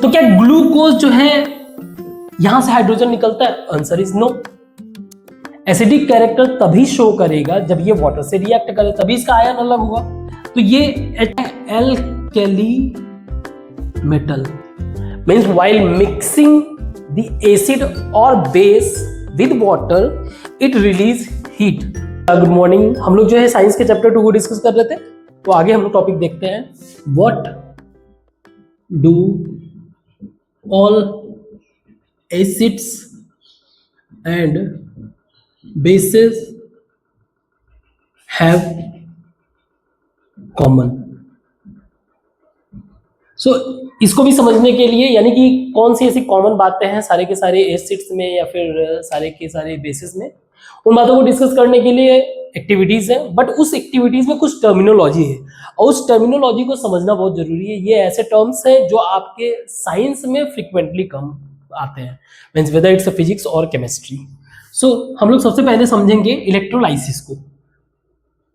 तो क्या ग्लूकोज जो है यहां से हाइड्रोजन निकलता है? Answer is no. Acidic character तभी शो करेगा जब ये वाटर से रिएक्ट करे, तभी इसका आयन अलग होगा। तो ये alkali metal means while mixing the acid और base with water it release heat. Good morning. हम लोग जो है साइंस के चैप्टर 2 को डिस्कस कर रहे थे, तो आगे हम लोग टॉपिक देखते हैं। What do all acids and bases have common. So इसको भी समझने के लिए, यानी कि कौन सी ऐसी कॉमन बातें हैं सारे के सारे एसिड्स में या फिर सारे के सारे बेसिस में, उन बातों को डिस्कस करने के लिए एक्टिविटीज है। बट उस एक्टिविटीज में कुछ टर्मिनोलॉजी है और उस टर्मिनोलॉजी को समझना बहुत जरूरी है। ये ऐसे टर्म्स हैं जो आपके साइंस में फ्रिक्वेंटली कम आते हैं, मीन्स वेदर इट्स फिजिक्स और केमिस्ट्री। सो हम लोग सबसे पहले समझेंगे इलेक्ट्रोलाइसिस को,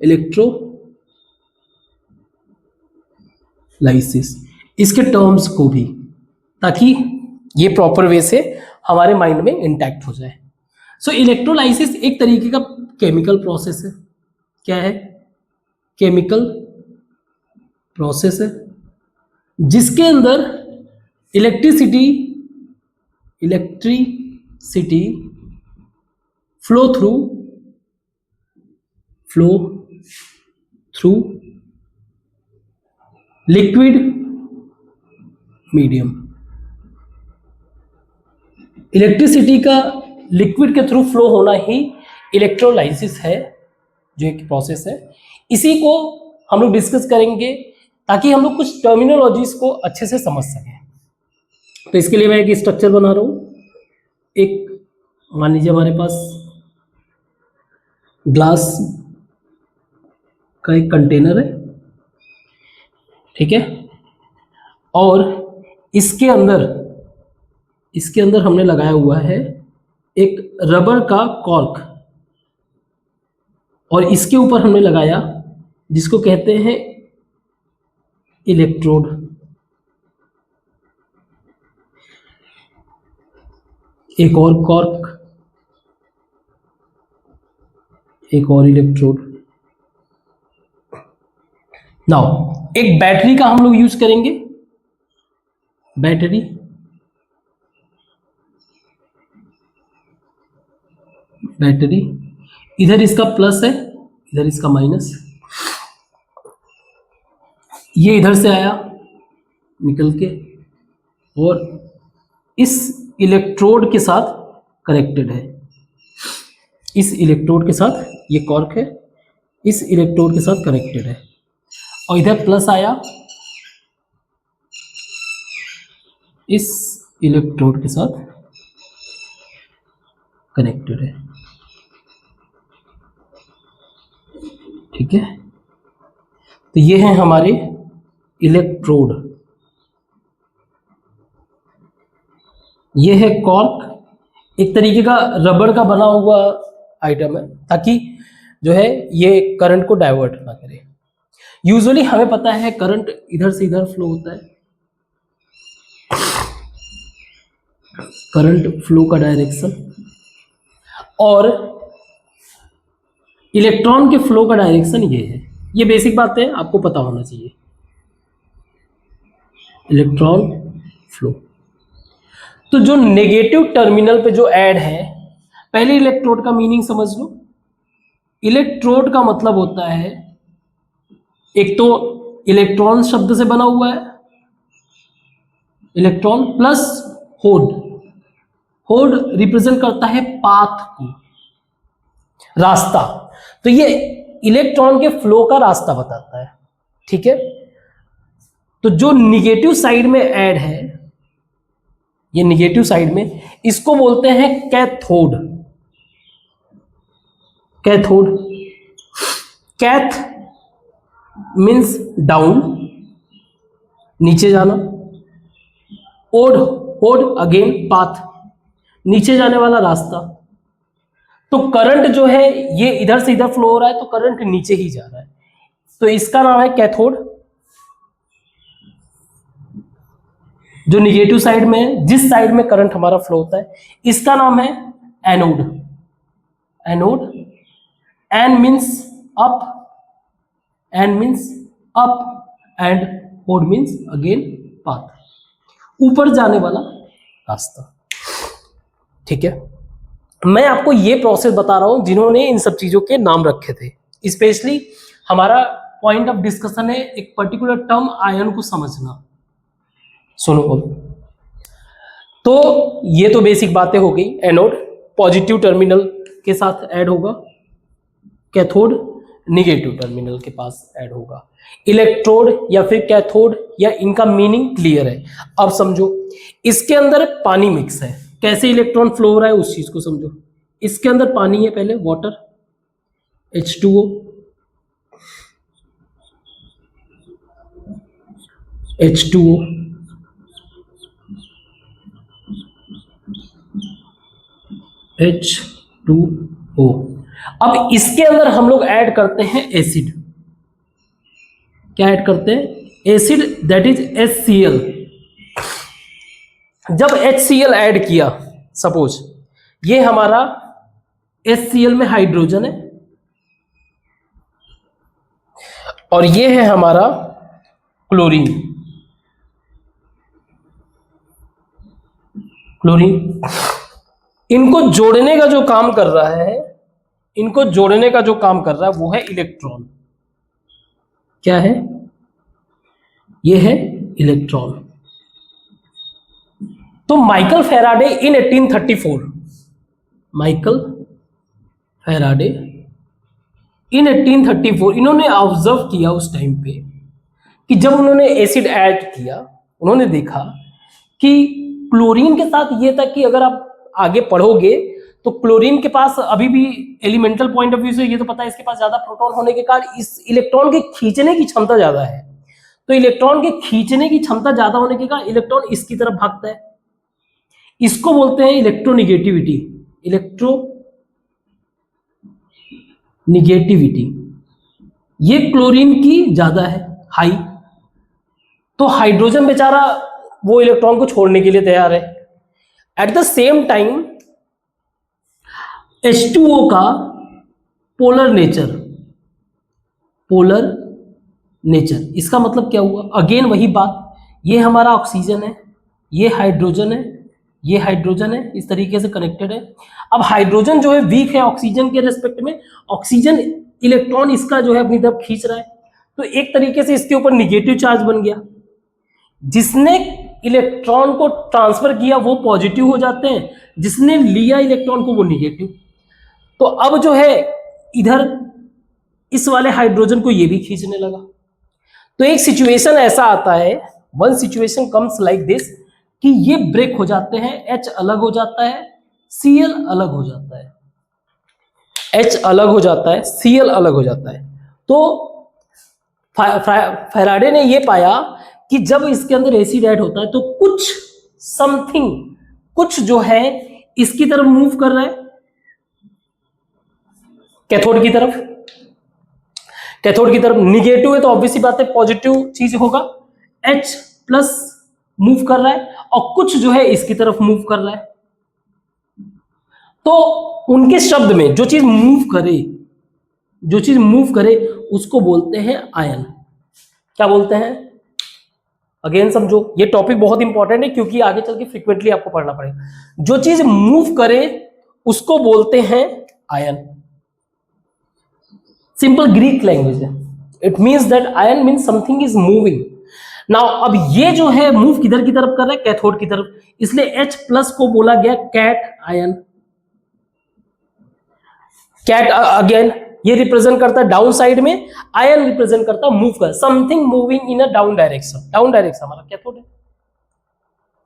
इलेक्ट्रोलाइसिस इसके टर्म्स को भी, ताकि ये प्रॉपर वे से हमारे माइंड में इंटैक्ट हो जाए। सो इलेक्ट्रोलाइसिस एक तरीके का केमिकल प्रोसेस है। क्या है? केमिकल प्रोसेस है जिसके अंदर electricity flow through liquid medium. Electricity का लिक्विड के थ्रू फ्लो होना ही इलेक्ट्रोलाइसिस है, जो एक प्रोसेस है। इसी को हम लोग डिस्कस करेंगे ताकि हम लोग कुछ टर्मिनोलॉजीज को अच्छे से समझ सकें। तो इसके लिए मैं एक स्ट्रक्चर बना रहा हूं। एक मान लीजिए हमारे पास ग्लास का एक कंटेनर है, ठीक है, और इसके अंदर हमने लगाया हुआ है एक रबर का कॉर्क, और इसके ऊपर हमने लगाया जिसको कहते हैं इलेक्ट्रोड। एक और कॉर्क, एक और इलेक्ट्रोड। नाउ एक बैटरी का हम लोग यूज करेंगे। बैटरी इधर इसका प्लस है, इधर इसका माइनस। ये इधर से आया निकल के और इस इलेक्ट्रोड के साथ कनेक्टेड है। इस इलेक्ट्रोड के साथ, ये कॉर्क है, इस इलेक्ट्रोड के साथ कनेक्टेड है, और इधर प्लस आया इस इलेक्ट्रोड के साथ कनेक्टेड है, ठीक है। तो ये है हमारे इलेक्ट्रोड, ये है कॉर्क। एक तरीके का रबर का बना हुआ आइटम है ताकि जो है ये करंट को डाइवर्ट ना करे। यूजुअली हमें पता है करंट इधर से इधर फ्लो होता है, करंट फ्लो का डायरेक्शन, और इलेक्ट्रॉन के फ्लो का डायरेक्शन ये है। ये बेसिक बातें आपको पता होना चाहिए। इलेक्ट्रॉन फ्लो, तो जो नेगेटिव टर्मिनल पे जो ऐड है, पहले इलेक्ट्रोड का मीनिंग समझ लो। इलेक्ट्रोड का मतलब होता है, एक तो इलेक्ट्रॉन शब्द से बना हुआ है, इलेक्ट्रॉन प्लस होड। होड रिप्रेजेंट करता है पाथ को, रास्ता। तो ये इलेक्ट्रॉन के फ्लो का रास्ता बताता है, ठीक है। तो जो निगेटिव साइड में ऐड है, ये निगेटिव साइड में, इसको बोलते हैं कैथोड। कैथ मीन्स डाउन, नीचे जाना। ओड अगेन पाथ, नीचे जाने वाला रास्ता। तो करंट जो है ये इधर से इधर फ्लो हो रहा है, तो करंट नीचे ही जा रहा है, तो इसका नाम है कैथोड। जो निगेटिव साइड में है, जिस साइड में करंट हमारा फ्लो होता है, इसका नाम है anode. Anode, an means up, an means up and ode means again path, ऊपर जाने वाला रास्ता। ठीक है, मैं आपको ये प्रोसेस बता रहा हूं जिन्होंने इन सब चीजों के नाम रखे थे। स्पेशली हमारा पॉइंट ऑफ डिस्कशन है एक पर्टिकुलर टर्म आयन को समझना। सुनो बोलो, तो ये तो बेसिक बातें हो गई। एनोड पॉजिटिव टर्मिनल के साथ ऐड होगा, कैथोड निगेटिव टर्मिनल के पास ऐड होगा। इलेक्ट्रोड या फिर कैथोड, या इनका मीनिंग क्लियर है। अब समझो, इसके अंदर पानी मिक्स है, कैसे इलेक्ट्रॉन फ्लो हो रहा है उस चीज को समझो। इसके अंदर पानी है, पहले वाटर H2O, H2O, H2O। अब इसके अंदर हम लोग ऐड करते हैं एसिड। क्या ऐड करते हैं? Acid, that is HCl। जब HCl ऐड किया, सपोज ये हमारा HCl में हाइड्रोजन है और ये है हमारा क्लोरीन। क्लोरीन इनको जोड़ने का जो काम कर रहा है, इनको जोड़ने का जो काम कर रहा है वो है इलेक्ट्रॉन। क्या है? ये है इलेक्ट्रॉन। तो माइकल फैराडे इन 1834, माइकल फैराडे इन 1834 इन्होंने ऑब्जर्व किया उस टाइम पे कि जब उन्होंने एसिड ऐड किया, उन्होंने देखा कि क्लोरीन के साथ ये था कि अगर आप आगे पढ़ोगे तो क्लोरीन के पास अभी भी एलिमेंटल पॉइंट ऑफ व्यू से ये तो पता है इसके पास ज्यादा प्रोटॉन होने के कारण इस इलेक्ट्रॉन के खींचने की क्षमता ज्यादा है। तो इलेक्ट्रॉन के खींचने की क्षमता ज्यादा होने के कारण इलेक्ट्रॉन इसकी तरफ भागता है। इसको बोलते हैं इलेक्ट्रोनिगेटिविटी। इलेक्ट्रोनिगेटिविटी ये क्लोरीन की ज्यादा है, हाई। तो हाइड्रोजन बेचारा वो इलेक्ट्रॉन को छोड़ने के लिए तैयार है। At the same time H2O का पोलर नेचर, पोलर नेचर, इसका मतलब क्या हुआ? अगेन वही बात, ये हमारा ऑक्सीजन है, ये हाइड्रोजन है, ये हाइड्रोजन है, इस तरीके से कनेक्टेड है। अब हाइड्रोजन जो है वीक है ऑक्सीजन के रेस्पेक्ट में, ऑक्सीजन इलेक्ट्रॉन इसका जो है अपनी तरफ खींच रहा है, तो एक तरीके से इसके ऊपर निगेटिव चार्ज बन गया। जिसने इलेक्ट्रॉन को ट्रांसफर किया वो पॉजिटिव हो जाते हैं, जिसने लिया इलेक्ट्रॉन को वो निगेटिव। तो अब जो है इधर इस वाले हाइड्रोजन को ये भी खींचने लगा। तो एक सिचुएशन ऐसा आता है, one situation comes like this, कि ये ब्रेक हो जाते हैं, H अलग हो जाता है, Cl अलग हो जाता है, H अलग हो जाता है, Cl अलग हो जाता है। तो फैराडे ने ये पाया कि जब इसके अंदर एसिड ऐड होता है तो कुछ समथिंग, कुछ जो है इसकी तरफ मूव कर रहा है, कैथोड की तरफ। कैथोड की तरफ निगेटिव है तो ऑब्वियसली बात है पॉजिटिव चीज होगा, H प्लस मूव कर रहा है, और कुछ जो है इसकी तरफ मूव कर रहा है। तो उनके शब्द में जो चीज मूव करे, जो चीज मूव करे उसको बोलते हैं आयन। क्या बोलते हैं? अगेन समझो, ये टॉपिक बहुत इंपॉर्टेंट है क्योंकि आगे चल के फ्रीक्वेंटली आपको पढ़ना पड़ेगा। जो चीज मूव करे उसको बोलते हैं आयन। सिंपल ग्रीक लैंग्वेज है। It means that ion means something is moving. Now अब ये जो है मूव किधर की तरफ कर रहा है? कैथोड की तरफ, इसलिए H प्लस को बोला गया कैट आयन। कैट अगेन ये रिप्रेजेंट करता है डाउन साइड में, आयन रिप्रेजेंट करता है मूव कर, something moving in a down direction. Down direction हमारा कैथोड है,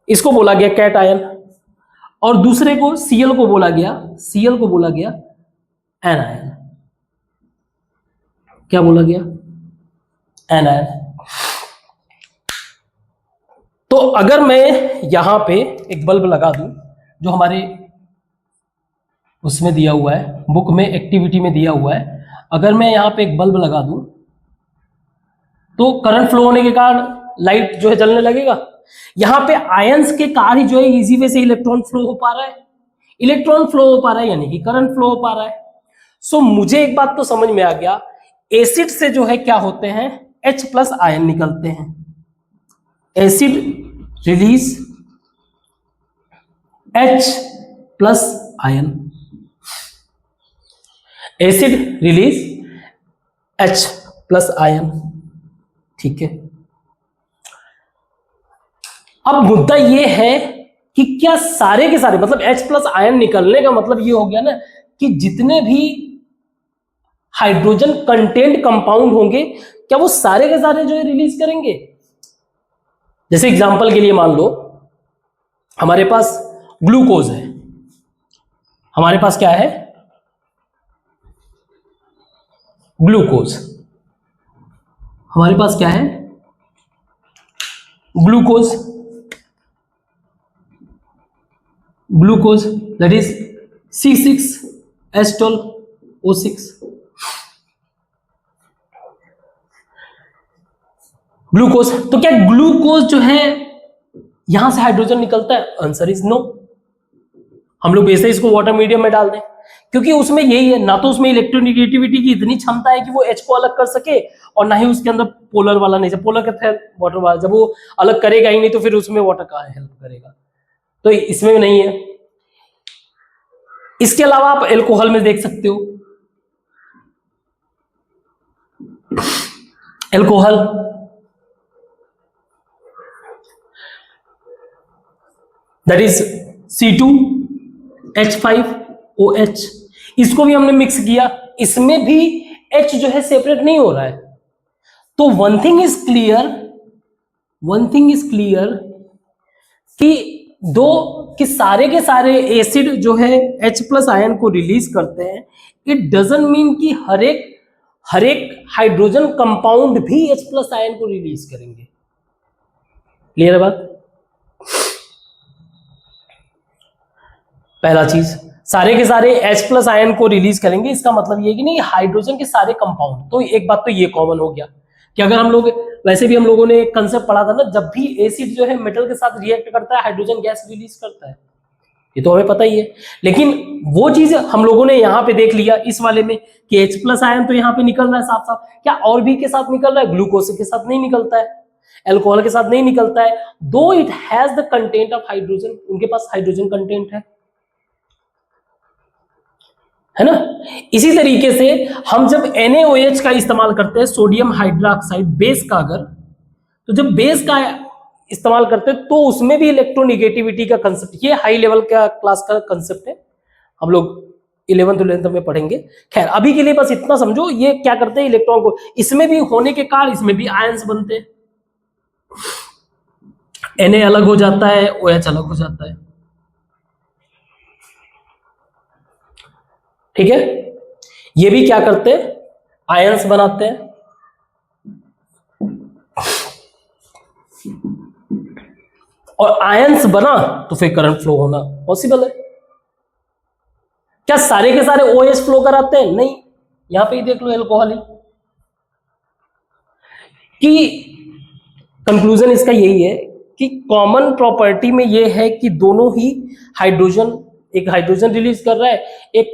इसको बोला गया कैट आयन। और दूसरे को Cl को बोला गया, Cl को बोला गया एन आयन। क्या बोला गया? Anion. तो अगर मैं यहां पे एक बल्ब लगा दूं, जो हमारे उसमें दिया हुआ है, बुक में एक्टिविटी में दिया हुआ है, अगर मैं यहां पे एक बल्ब लगा दूं तो करंट फ्लो होने के कारण लाइट जो है जलने लगेगा? यहां पे आयंस के कार ही जो है इजी वे से इलेक्ट्रॉन फ्लो हो पा रहा है, इलेक्ट्रॉन फ्लो हो पा रहा है, यानी कि करंट फ्लो हो पा रहा है। सो मुझे एक बात तो समझ में आ गया, एसिड से जो है क्या होते हैं, H प्लस आयन निकलते हैं। Acid release H plus ion, acid release H plus ion, ठीक है। अब मुद्दा यह है कि क्या सारे के सारे, मतलब H प्लस आयन निकलने का मतलब ये हो गया ना कि जितने भी हाइड्रोजन कंटेंट कंपाउंड होंगे क्या वो सारे के सारे जो है रिलीज करेंगे। जैसे एग्जांपल के लिए मान लो हमारे पास ग्लूकोज है, हमारे पास क्या है, ग्लूकोज, हमारे पास क्या है, glucose, glucose that is C6H12O6, glucose. तो क्या ग्लूकोज जो है यहां से हाइड्रोजन निकलता है? Answer is no. हम लोग वैसे इसको वाटर मीडियम में डाल दें, क्योंकि उसमें यही है, ना तो उसमें इलेक्ट्रोनेगेटिविटी की इतनी क्षमता है कि वो H को अलग कर सके, और ना ही उसके अंदर पोलर वाला नहीं, जब पोलर का वाटर वाला, जब वो अलग करेगा ही नहीं तो फिर उसमें वाटर का हेल्प करेगा, तो इसमें नहीं है। इसके अलावा आप एल्कोहल में देख सकते हो, एल्कोहल दैट इज C2H5OH, इसको भी हमने मिक्स किया, इसमें भी H जो है सेपरेट नहीं हो रहा है। तो one thing is clear, one thing is clear कि कि सारे के सारे एसिड जो है H प्लस आयन को रिलीज करते हैं, इट डजंट मीन कि हर एक हाइड्रोजन कंपाउंड भी H प्लस आयन को रिलीज करेंगे। क्लियर है बात? पहला चीज, सारे के सारे H प्लस आयन को रिलीज करेंगे, इसका मतलब ये कि नहीं हाइड्रोजन के सारे कंपाउंड। तो एक बात तो ये कॉमन हो गया कि अगर हम लोग, वैसे भी हम लोगों ने एक कंसेप्ट पढ़ा था ना, जब भी एसिड जो है मेटल के साथ रिएक्ट करता है हाइड्रोजन गैस रिलीज करता है, ये तो हमें पता ही है। लेकिन वो चीज हम लोगों ने यहाँ पे देख लिया इस वाले में कि H प्लस आयन तो यहाँ पे निकल रहा है साफ साफ, क्या और भी के साथ निकल रहा है? ग्लूकोज के साथ नहीं निकलता है, एल्कोहल के साथ नहीं निकलता है, दो it has the content of hydrogen, उनके पास हाइड्रोजन कंटेंट है ना। इसी तरीके से हम जब NaOH का इस्तेमाल करते हैं, सोडियम हाइड्रोक्साइड बेस का, अगर तो जब बेस का इस्तेमाल करते हैं तो उसमें भी इलेक्ट्रोनिगेटिविटी का कंसेप्ट, ये हाई लेवल का क्लास का कंसेप्ट है, हम लोग 11th में पढ़ेंगे। खैर अभी के लिए बस इतना समझो, ये क्या करते हैं इलेक्ट्रॉन को, इसमें भी होने के कारण इसमें भी आयंस बनते हैं, Na अलग हो जाता है, OH अलग हो जाता है, ठीक है। ये भी क्या करते हैं, आयंस बनाते हैं। और आयंस बना तो फिर करंट फ्लो होना पॉसिबल है। क्या सारे के सारे OH फ्लो कराते हैं? नहीं, यहां पे ही देख लो एल्कोहल ही। कि कंक्लूजन इसका यही है कि कॉमन प्रॉपर्टी में यह है कि दोनों ही हाइड्रोजन, एक हाइड्रोजन रिलीज कर रहा है, एक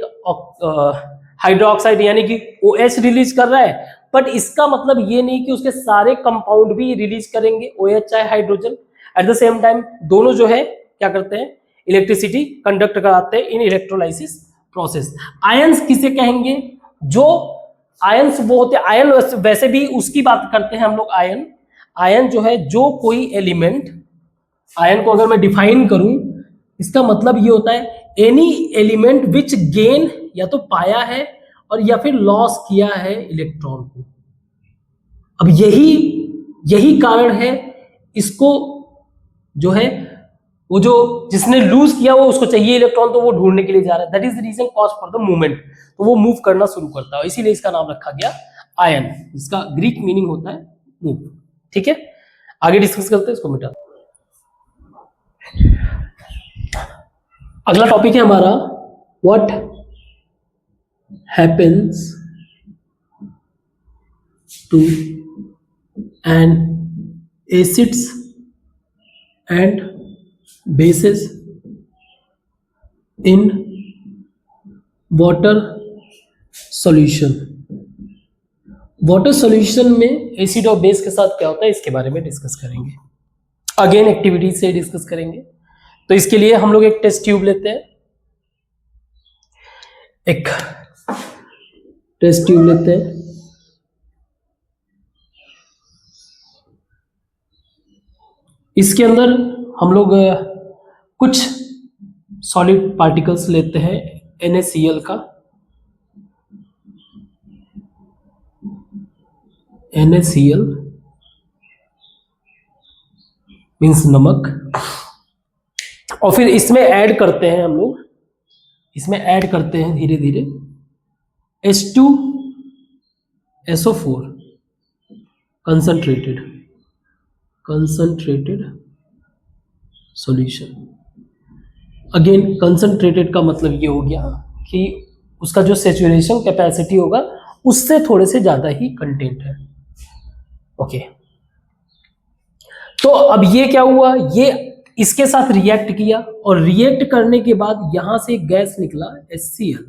हाइड्रोक्साइड यानी कि OH रिलीज कर रहा है, बट इसका मतलब ये नहीं कि उसके सारे कंपाउंड भी रिलीज करेंगे, OH चाहे hydrogen. At the same time दोनों जो है क्या करते हैं, इलेक्ट्रिसिटी कंडक्ट कराते हैं इन इलेक्ट्रोलाइसिस प्रोसेस। आयंस किसे कहेंगे? जो आयंस वो होते हैं, आयन वैसे भी उसकी बात करते हैं हम लोग। आयन, आयन जो है जो कोई एलिमेंट, आयन को अगर मैं डिफाइन करूं, इसका मतलब ये होता है एनी एलिमेंट विच गेन, या तो पाया है और या फिर लॉस किया है इलेक्ट्रॉन को। अब यही कारण है, इसको जो है वो जो जिसने लूज किया वो उसको चाहिए इलेक्ट्रॉन, तो वो ढूंढने के लिए जा रहा है। That is the reason cause for the movement, तो वो मूव करना शुरू करता है, इसीलिए इसका नाम रखा गया आयन, जिसका ग्रीक मीनिंग होता है मूव। ठीक है, आगे डिस्कस करते हैं, इसको मिटा। अगला टॉपिक है हमारा what happens to an acids and bases in water solution। Water solution में एसिड और बेस के साथ क्या होता है इसके बारे में डिस्कस करेंगे, अगेन एक्टिविटी से डिस्कस करेंगे। तो इसके लिए हम लोग एक टेस्ट ट्यूब लेते हैं, एक टेस्ट ट्यूब लेते हैं, इसके अंदर हम लोग कुछ सॉलिड पार्टिकल्स लेते हैं NaCl का, NaCl मीन्स नमक, और फिर इसमें ऐड करते हैं हम लोग, इसमें ऐड करते हैं धीरे धीरे H2SO4 concentrated solution. Again concentrated का मतलब ये हो गया कि उसका जो सैचुरेशन कैपेसिटी होगा उससे थोड़े से ज्यादा ही कंटेंट है। ओके, तो अब ये क्या हुआ, ये इसके साथ रिएक्ट किया और रिएक्ट करने के बाद यहां से गैस निकला HCl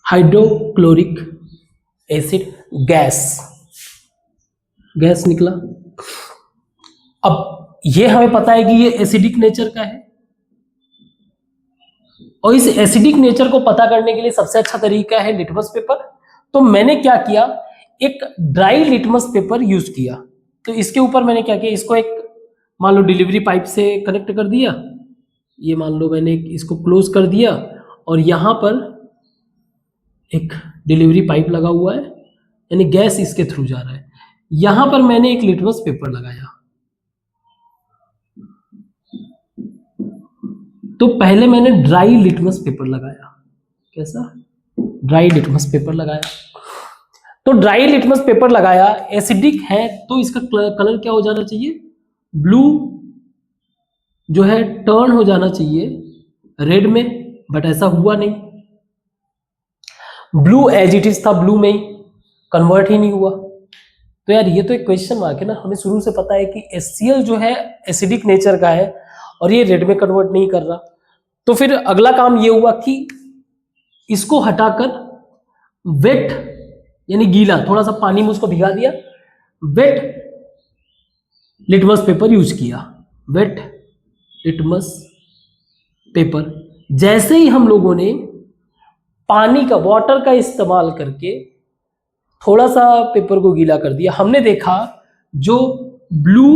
हाइड्रोक्लोरिक एसिड गैस निकला। अब ये हमें पता है कि ये एसिडिक नेचर का है, और इस एसिडिक नेचर को पता करने के लिए सबसे अच्छा तरीका है लिटमस पेपर। तो मैंने क्या किया, एक ड्राई लिटमस पेपर यूज किया। तो इसके ऊपर मैंने क्या किया, इसको एक मान लो डिलीवरी पाइप से कनेक्ट कर दिया, ये मान लो मैंने इसको क्लोज कर दिया और यहां पर एक डिलीवरी पाइप लगा हुआ है, यानी गैस इसके थ्रू जा रहा है। यहां पर मैंने एक लिटमस पेपर लगाया। तो पहले मैंने ड्राई लिटमस पेपर लगाया, कैसा, ड्राई लिटमस पेपर लगाया। तो ड्राई लिटमस पेपर लगाया, एसिडिक है तो इसका कलर क्या हो जाना चाहिए, ब्लू जो है टर्न हो जाना चाहिए रेड में, बट ऐसा हुआ नहीं, ब्लू एज इट इज था, ब्लू में ही कन्वर्ट ही नहीं हुआ। तो यार ये तो एक क्वेश्चन मार्क है ना, हमें शुरू से पता है कि HCl जो है एसिडिक नेचर का है और ये रेड में कन्वर्ट नहीं कर रहा। तो फिर अगला काम ये हुआ कि इसको हटाकर वेट यानी गीला, थोड़ा सा पानी में उसको भिगा दिया, वेट लिटमस पेपर यूज किया, वेट लिटमस पेपर। जैसे ही हम लोगों ने पानी का, वाटर का इस्तेमाल करके थोड़ा सा पेपर को गीला कर दिया, हमने देखा जो ब्लू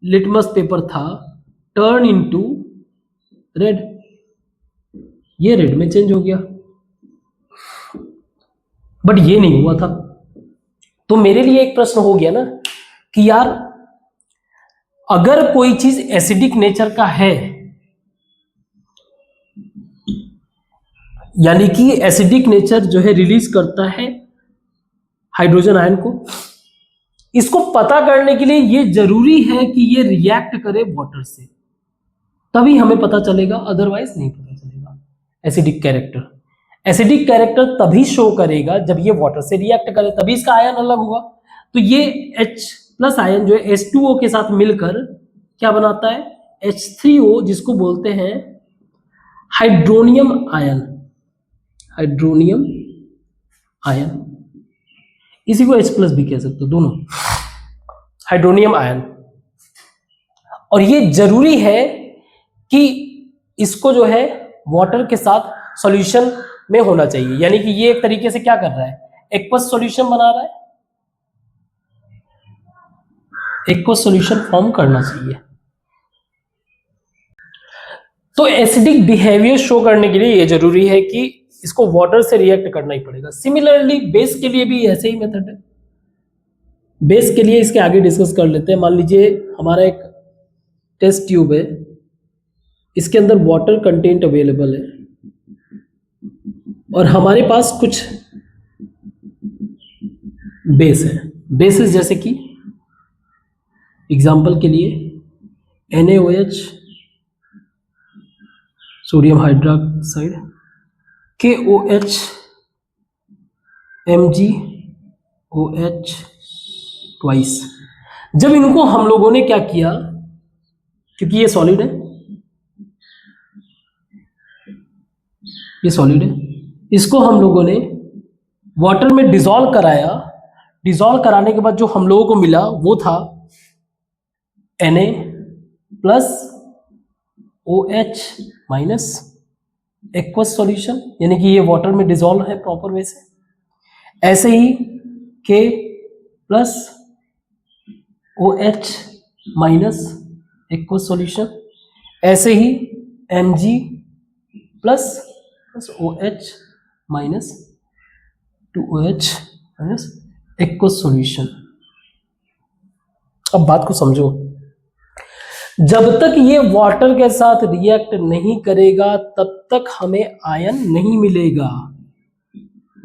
लिटमस पेपर था टर्न इनटू रेड, ये रेड में चेंज हो गया, बट ये नहीं हुआ था। तो मेरे लिए एक प्रश्न हो गया ना कि यार अगर कोई चीज एसिडिक नेचर का है, यानी कि एसिडिक नेचर जो है रिलीज करता है हाइड्रोजन आयन को, इसको पता करने के लिए ये जरूरी है कि ये रिएक्ट करे वाटर से, तभी हमें पता चलेगा, अदरवाइज नहीं पता चलेगा। एसिडिक कैरेक्टर तभी शो करेगा जब ये वाटर से रिएक्ट करे, तभी इसका आयन अलग होगा। तो ये H+ आयन जो है H2O के साथ मिलकर क्या बनाता है, H3O, जिसको बोलते हैं हाइड्रोनियम आयन, इसी को H+ भी कह सकते हो, दोनों हाइड्रोनियम आयन। और ये जरूरी है कि इसको जो है वाटर के साथ सॉल्यूशन में होना चाहिए, यानी कि ये एक तरीके से क्या कर रहा है, एक्वस सॉल्यूशन बना रहा है, एक्वस सॉल्यूशन फॉर्म करना चाहिए। तो एसिडिक बिहेवियर शो करने के लिए ये जरूरी है कि इसको वाटर से रिएक्ट करना ही पड़ेगा। सिमिलरली बेस के लिए भी ऐसे ही मेथड है। बेस के लिए इसके आगे डिस्कस कर लेते हैं। मान लीजिए हमारा एक टेस्ट ट्यूब है, इसके अंदर वाटर कंटेंट अवेलेबल है और हमारे पास कुछ बेस है। बेसिस जैसे कि एग्जांपल के लिए NaOH, sodium hydroxide, KOH, MgOH, twice. जब इनको हम लोगों ने क्या किया, क्योंकि ये सॉलिड है, ये सॉलिड है, इसको हम लोगों ने वाटर में डिसॉल्व कराया। डिसॉल्व कराने के बाद जो हम लोगों को मिला वो था Na plus OH minus aqueous solution, यानी कि ये वाटर में डिसॉल्व है प्रॉपर वे से। ऐसे ही K plus OH minus aqueous solution, ऐसे ही Mg plus OH minus 2OH minus aqueous solution. अब बात को समझो, जब तक ये वाटर के साथ रिएक्ट नहीं करेगा तब तक हमें आयन नहीं मिलेगा।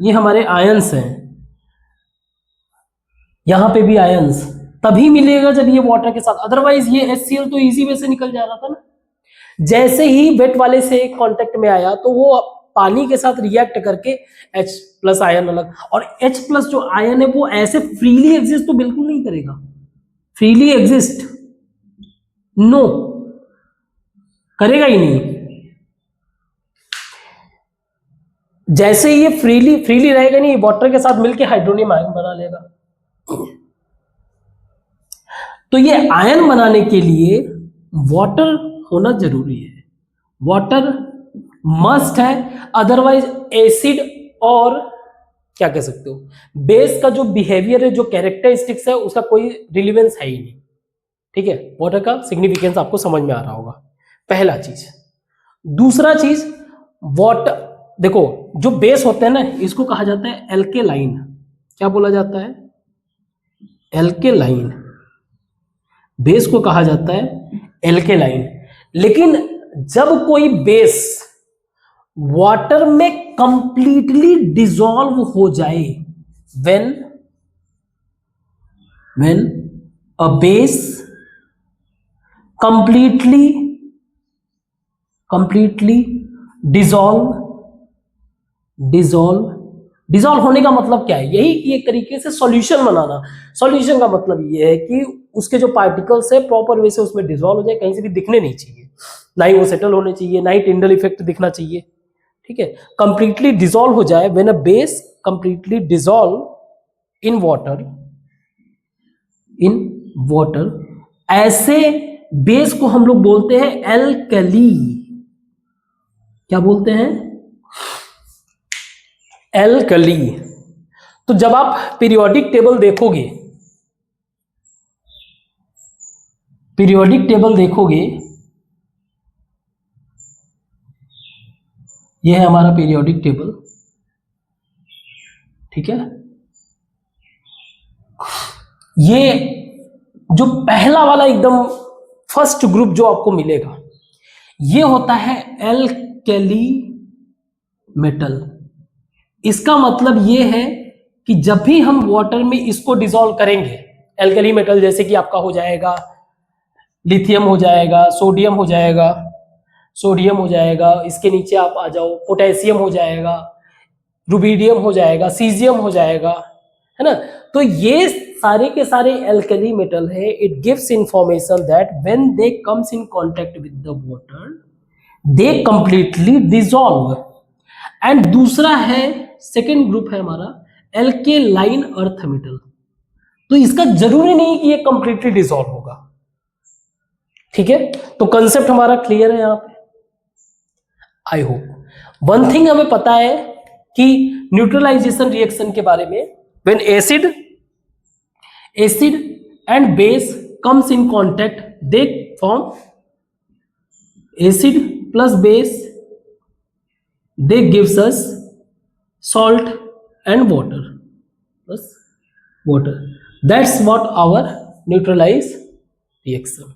ये हमारे आयंस हैं, यहां पे भी आयंस तभी मिलेगा जब ये वाटर के साथ, अदरवाइज ये HCl तो इजी वे से निकल जा रहा था ना। जैसे ही वेट वाले से कांटेक्ट में आया तो वो पानी के साथ रिएक्ट करके H प्लस आयन अलग, और H प्लस जो आयन है वो ऐसे फ्रीली एग्जिस्ट तो बिल्कुल नहीं करेगा। फ्रीली एग्जिस्ट नो, करेगा ही नहीं। जैसे ही ये फ्रीली रहेगा नहीं, वाटर के साथ मिलके हाइड्रोनियम आयन बना लेगा। तो ये आयन बनाने के लिए वाटर होना जरूरी है, वाटर मस्ट है, अदरवाइज एसिड और क्या कह सकते हो बेस का जो बिहेवियर है, जो कैरेक्टरिस्टिक्स है, उसका कोई रिलेवेंस है ही नहीं। ठीक है, वाटर का सिग्निफिकेंस आपको समझ में आ रहा होगा, पहला चीज। दूसरा चीज, वाटर देखो, जो बेस होते हैं ना, इसको कहा जाता है एल्केलाइन। क्या बोला जाता है? एल्केलाइन। बेस को कहा जाता है एल्केलाइन। लेकिन जब कोई बेस वाटर में कंप्लीटली डिसॉल्व हो जाए, when a base completely dissolve होने का मतलब क्या है? यही कि एक तरीके से सॉल्यूशन बनाना। सॉल्यूशन का मतलब यह है कि उसके जो पार्टिकल्स है प्रॉपर वे से उसमें डिसॉल्व हो जाए, कहीं से भी दिखने नहीं चाहिए, ना ही वो सेटल होने चाहिए, ना ही टिंडल इफेक्ट दिखना चाहिए। ठीक है, कंप्लीटली डिसॉल्व हो जाए, when a base completely dissolve in water, ऐसे बेस को हम लोग बोलते हैं एल्कली। क्या बोलते हैं? एल्कली। तो जब आप पीरियोडिक टेबल देखोगे, यह है हमारा पीरियोडिक टेबल। ठीक है, ये जो पहला वाला एकदम फर्स्ट ग्रुप जो आपको मिलेगा, ये होता है एल्कली मेटल। इसका मतलब ये है कि जब भी हम वाटर में इसको डिसॉल्व करेंगे, एल्कली मेटल जैसे कि आपका हो जाएगा लिथियम, हो जाएगा सोडियम, हो जाएगा, इसके नीचे आप आ जाओ, पोटेशियम हो जाएगा, रुबिडियम हो जाएगा, सीजियम हो जाएगा, है ना। तो ये सारे के सारे एल्कली मेटल है। It gives information that when they comes in contact with the water they completely dissolve. And दूसरा है, सेकेंड ग्रुप है हमारा एल्केलाइन अर्थ मेटल। तो इसका जरूरी नहीं कि ये कंप्लीटली डिसॉल्व होगा। ठीक है, तो कंसेप्ट हमारा क्लियर है यहां पे, आई होप। वन थिंग हमें पता है कि न्यूट्रलाइजेशन रिएक्शन के बारे में, when acid and base comes in contact they form acid plus base, they gives us salt and water plus water. That's what our neutralize reaction.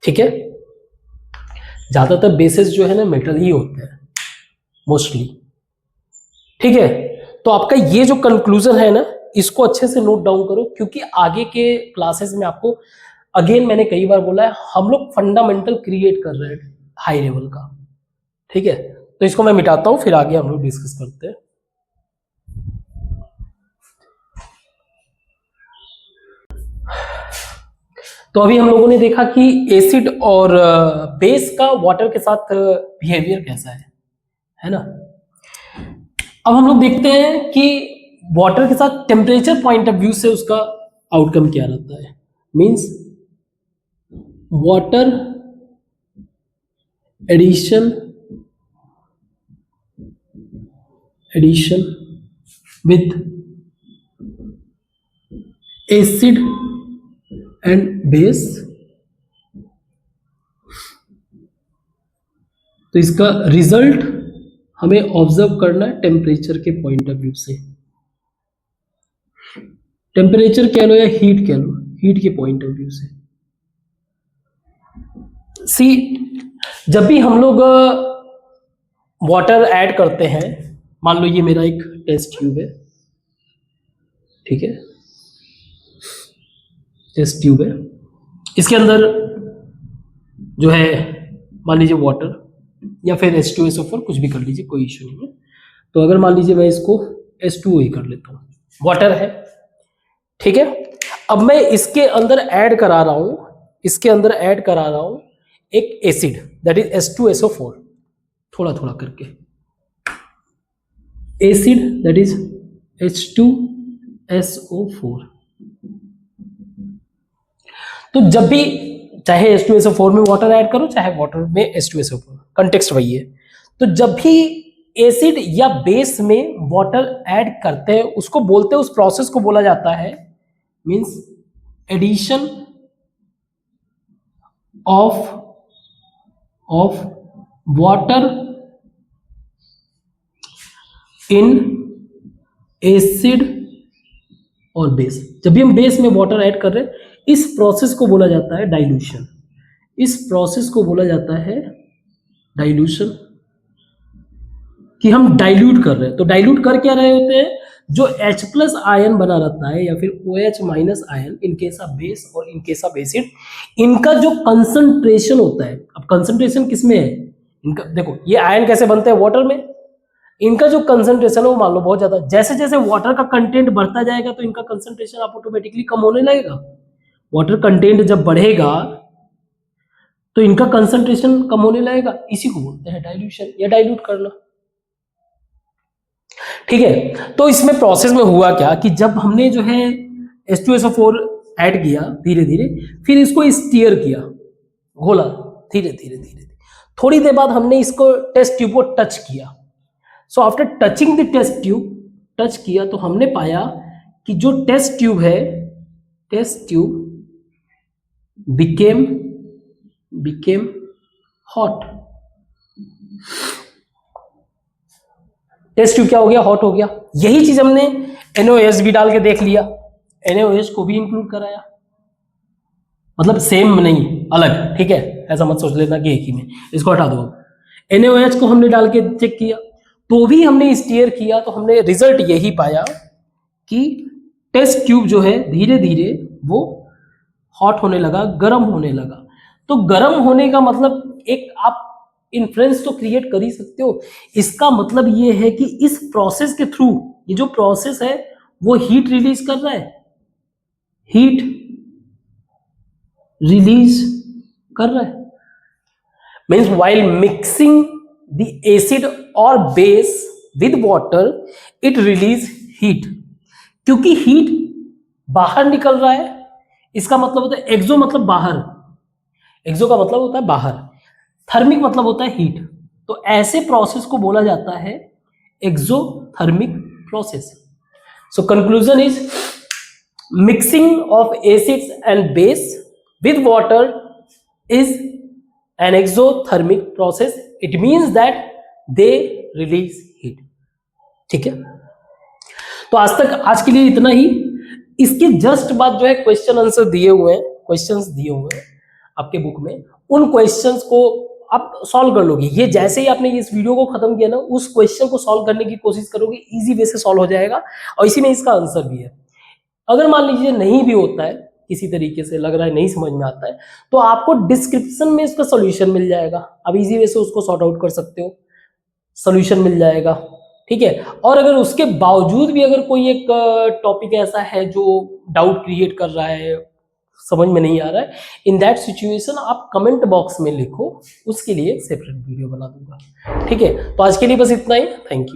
ठीक है, ज्यादातर बेसिस जो है ना मेटल ही होते हैं मोस्टली। ठीक है, तो आपका ये जो कंक्लूजन है ना, इसको अच्छे से नोट डाउन करो, क्योंकि आगे के क्लासेस में आपको, अगेन मैंने कई बार बोला है, हम लोग फंडामेंटल क्रिएट कर रहे हैं हाई लेवल का। ठीक है, तो इसको मैं मिटाता हूं, फिर आगे हम लोग डिस्कस करते हैं। तो अभी हम लोगों ने देखा कि एसिड और बेस का वाटर के साथ बिहेवियर कैसा है ना। अब हम लोग देखते हैं कि वाटर के साथ टेम्परेचर पॉइंट ऑफ व्यू से उसका आउटकम क्या रहता है। Means water addition with acid and base, तो इसका रिजल्ट हमें ऑब्जर्व करना है टेम्परेचर के पॉइंट ऑफ व्यू से। टेम्परेचर कह लो या हीट कह लो, हीट के पॉइंट ऑफ व्यू से। सी, जब भी हम लोग वाटर ऐड करते हैं, मान लो ये मेरा एक टेस्ट ट्यूब है, ठीक है, टेस्ट ट्यूब है, इसके अंदर जो है मान लीजिए वाटर या फिर H2SO4 कुछ भी कर लीजिए, कोई इश्यू नहीं है। तो अगर मान लीजिए मैं इसको H2O ही कर लेता हूँ, वाटर है, ठीक है। अब मैं इसके अंदर ऐड करा रहा हूँ एक एसिड, दैट इज H2SO4, थोड़ा थोड़ा करके एसिड, दैट इज H2SO4। तो जब भी चाहे H2SO4 में वाटर ऐड करो, चाहे वाटर में H2SO4, कंटेक्स्ट वही है। तो जब भी एसिड या बेस में वाटर ऐड करते हैं, उसको बोलते हैं, उस प्रोसेस को बोला जाता है means addition of water in acid और बेस। जब भी हम बेस में वाटर ऐड कर रहे हैं, इस प्रोसेस को बोला जाता है डाइल्यूशन। इस प्रोसेस को बोला जाता है डाइल्यूशन, कि हम डाइल्यूट कर रहे हैं। तो डाइल्यूट कर क्या रहे होते हैं, जो H+ आयन बना रहता है या फिर OH- ion in case of base और इन केस ऑफ एसिड, इनका जो कंसंट्रेशन होता है। अब कंसंट्रेशन किसमें है इनका, देखो ये आयन कैसे बनते हैं वाटर में, इनका जो कंसंट्रेशन है वो मान लो बहुत ज्यादा, जैसे जैसे वाटर का कंटेंट बढ़ता जाएगा तो इनका कंसंट्रेशन ऑटोमेटिकली कम होने लगेगा। वाटर कंटेंट जब बढ़ेगा तो इनका कंसंट्रेशन कम होने लगेगा, इसी को बोलते हैं डाइल्यूशन या डाइल्यूट करना, ठीक है। तो इसमें प्रोसेस में हुआ क्या कि जब हमने जो है H2SO4 ऐड किया धीरे धीरे, फिर इसको स्टीयर किया, घोला धीरे धीरे धीरे धीरे, थोड़ी देर बाद हमने इसको टेस्ट ट्यूब को टच किया। So after touching the test tube, touch किया तो हमने पाया कि जो टेस्ट ट्यूब है, test tube became hot। Test tube क्या हो गया, हॉट हो गया। यही चीज हमने NaOH भी डाल के देख लिया, NaOH को भी इंक्लूड कराया, मतलब सेम नहीं अलग, ठीक है, ऐसा मत सोच लेना कि एक ही में, इसको हटा दो। NaOH को हमने डाल के चेक किया, तो भी हमने स्टीयर किया, तो हमने रिजल्ट यही पाया कि टेस्ट ट्यूब जो है धीरे धीरे वो हॉट होने लगा, गर्म होने लगा। तो गर्म होने का मतलब एक आप इन्फ्लुएंस तो क्रिएट कर ही सकते हो। इसका मतलब ये है कि इस प्रोसेस के थ्रू, ये जो प्रोसेस है वो हीट रिलीज कर रहा है, हीट रिलीज कर रहा है। Means while mixing the acid और base with water, it release heat. क्योंकि हीट बाहर निकल रहा है, इसका मतलब होता है एक्सो, मतलब बाहर, एक्सो का मतलब होता है बाहर, थर्मिक मतलब होता है हीट। तो ऐसे प्रोसेस को बोला जाता है exothermic process. So conclusion is mixing of acids and base with water is an exothermic process. It means that they release heat, ठीक है। तो आज के लिए इतना ही। इसके जस्ट बाद जो है क्वेश्चन आंसर दिए हुए हैं, क्वेश्चंस दिए हुए हैं आपके बुक में, उन क्वेश्चंस को आप सॉल्व कर लोगे। ये जैसे ही आपने इस वीडियो को खत्म किया ना, उस क्वेश्चन को सॉल्व करने की कोशिश करोगे, इजी वे से सॉल्व हो जाएगा और इसी में इसका आंसर भी है। अगर मान लीजिए नहीं भी होता है, किसी तरीके से लग रहा है नहीं समझ में आता है, तो आपको डिस्क्रिप्शन में इसका सोल्यूशन मिल जाएगा, आप इजी वे से उसको सॉर्ट आउट कर सकते हो, सोल्यूशन मिल जाएगा, ठीक है। और अगर उसके बावजूद भी अगर कोई एक टॉपिक ऐसा है जो डाउट क्रिएट कर रहा है, समझ में नहीं आ रहा है, इन दैट सिचुएशन आप कमेंट बॉक्स में लिखो, उसके लिए सेपरेट वीडियो बना दूंगा। ठीक है, तो आज के लिए बस इतना ही। Thank you.